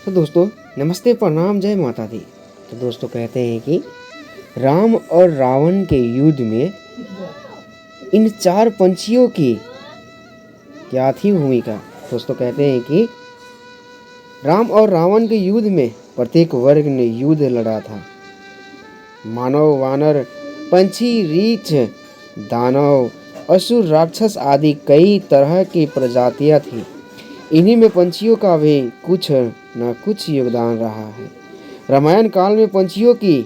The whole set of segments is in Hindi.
तो दोस्तों नमस्ते, प्रणाम, जय माता दी। तो दोस्तों कहते हैं कि राम और रावण के युद्ध में इन चार पंछियों की क्या थी भूमिका। दोस्तों कहते हैं कि राम और रावण के युद्ध में प्रत्येक वर्ग ने युद्ध लड़ा था। मानव, वानर, पंछी, रीछ, दानव, असुर, राक्षस आदि कई तरह की प्रजातियां थी। इन्हीं में पंछियों का भी कुछ न कुछ योगदान रहा है। रामायण काल में पंछियों की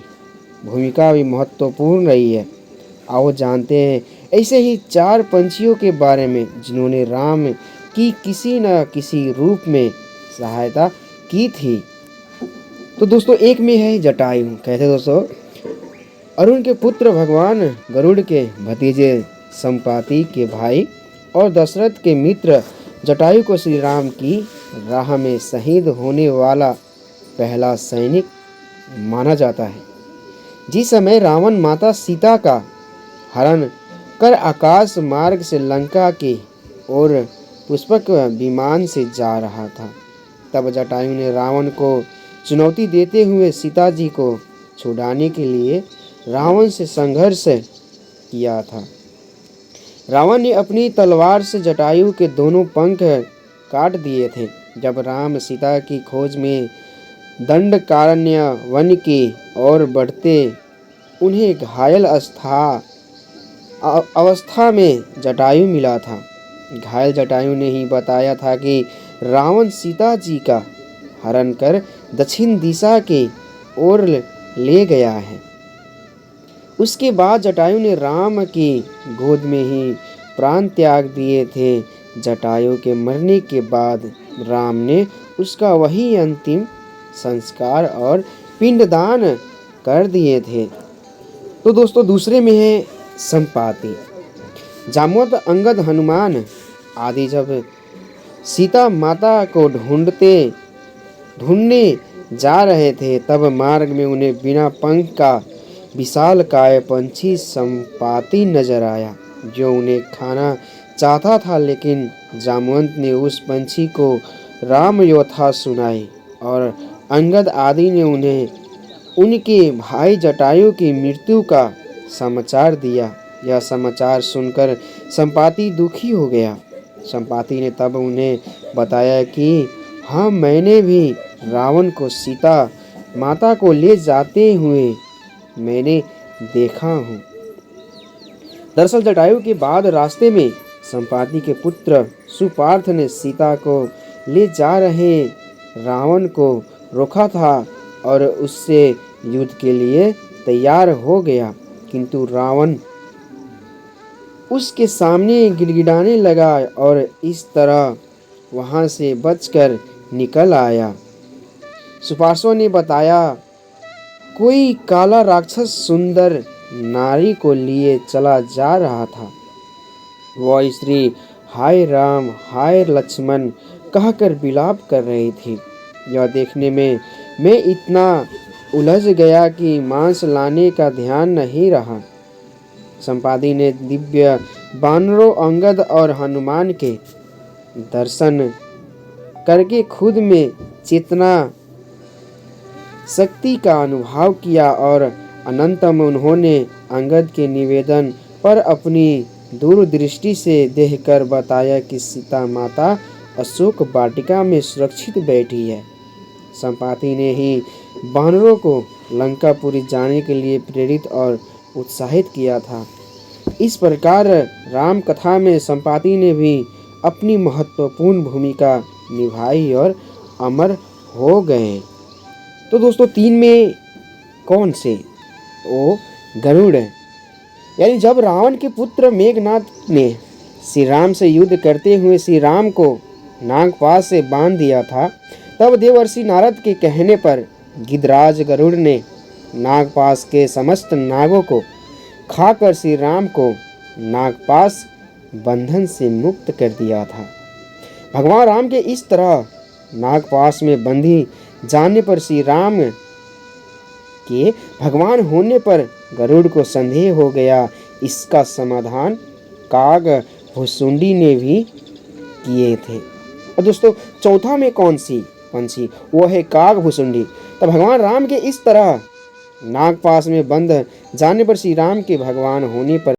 भूमिका भी महत्वपूर्ण रही है। आओ जानते हैं ऐसे ही चार पंछियों के बारे में जिन्होंने राम की किसी न किसी रूप में सहायता की थी। तो दोस्तों एक में है जटायु। कहते दोस्तों अरुण के पुत्र, भगवान गरुड़ के भतीजे, संपाति के भाई और दशरथ के मित्र जटायु को श्री राम की राह में शहीद होने वाला पहला सैनिक माना जाता है। जिस समय रावण माता सीता का हरण कर आकाश मार्ग से लंका की ओर पुष्पक विमान से जा रहा था, तब जटायु ने रावण को चुनौती देते हुए सीता जी को छुड़ाने के लिए रावण से संघर्ष किया था। रावण ने अपनी तलवार से जटायु के दोनों पंख काट दिए थे। जब राम सीता की खोज में दंडकारण्य वन की ओर बढ़ते उन्हें घायल अवस्था में जटायु मिला था। घायल जटायु ने ही बताया था कि रावण सीता जी का हरण कर दक्षिण दिशा की ओर ले गया है। उसके बाद जटायु ने राम की गोद में ही प्राण त्याग दिए थे। जटायु के मरने के बाद राम ने उसका वही अंतिम संस्कार और पिंडदान कर दिए थे। तो दोस्तों दूसरे में है संपाति। जामवंत, अंगद, हनुमान आदि जब सीता माता को ढूंढने जा रहे थे, तब मार्ग में उन्हें बिना पंख का विशालकाय पंछी संपाति नजर आया, जो उन्हें खाना चाहता था। लेकिन जामवंत ने उस पंछी को राम योथा सुनाई और अंगद आदि ने उन्हें उनके भाई जटायु की मृत्यु का समाचार दिया। यह समाचार सुनकर संपाति दुखी हो गया। संपाति ने तब उन्हें बताया कि हाँ, मैंने भी रावण को सीता माता को ले जाते हुए मैंने देखा हूँ। दरअसल जटायु के बाद रास्ते में संपाति के पुत्र सुपार्थ ने सीता को ले जा रहे रावण को रोका था और उससे युद्ध के लिए तैयार हो गया, किंतु रावण उसके सामने गिड़गिड़ाने लगा और इस तरह वहां से बचकर निकल आया। सुपार्श्व ने बताया, कोई काला राक्षस सुंदर नारी को लिए चला जा रहा था। वह स्त्री हाय राम, हाय लक्ष्मण कहकर विलाप कर रही थी। यह देखने में मैं इतना उलझ गया कि मांस लाने का ध्यान नहीं रहा। संपाति ने दिव्य वानरों, अंगद और हनुमान के दर्शन करके खुद में चेतना शक्ति का अनुभव किया और अनंतम उन्होंने अंगद के निवेदन पर अपनी दूरदृष्टि से देखकर बताया कि सीता माता अशोक वाटिका में सुरक्षित बैठी है। संपाति ने ही वानरों को लंकापुरी जाने के लिए प्रेरित और उत्साहित किया था। इस प्रकार राम कथा में संपाति ने भी अपनी महत्वपूर्ण भूमिका निभाई और अमर हो गए। तो दोस्तों तीन में कौन से? ओ गरुड़। यानी जब रावण के पुत्र मेघनाद ने श्री राम से युद्ध करते हुए श्री राम को नागपाश से बांध दिया था, तब देवर्षि नारद के कहने पर गिद्धराज गरुड़ ने नागपाश के समस्त नागों को खाकर श्री राम को नागपाश बंधन से मुक्त कर दिया था। भगवान राम के इस तरह नागपाश में बंधी जाने पर श्री राम के भगवान होने पर गरुड़ को संदेह हो गया। इसका समाधान काग भुसुंडी ने भी किए थे। और दोस्तों चौथा में कौन सी? पंछी, वो है कागभुसुंडी। तो भगवान राम के इस तरह नागपाश में बंद जाने पर श्री राम के भगवान होने पर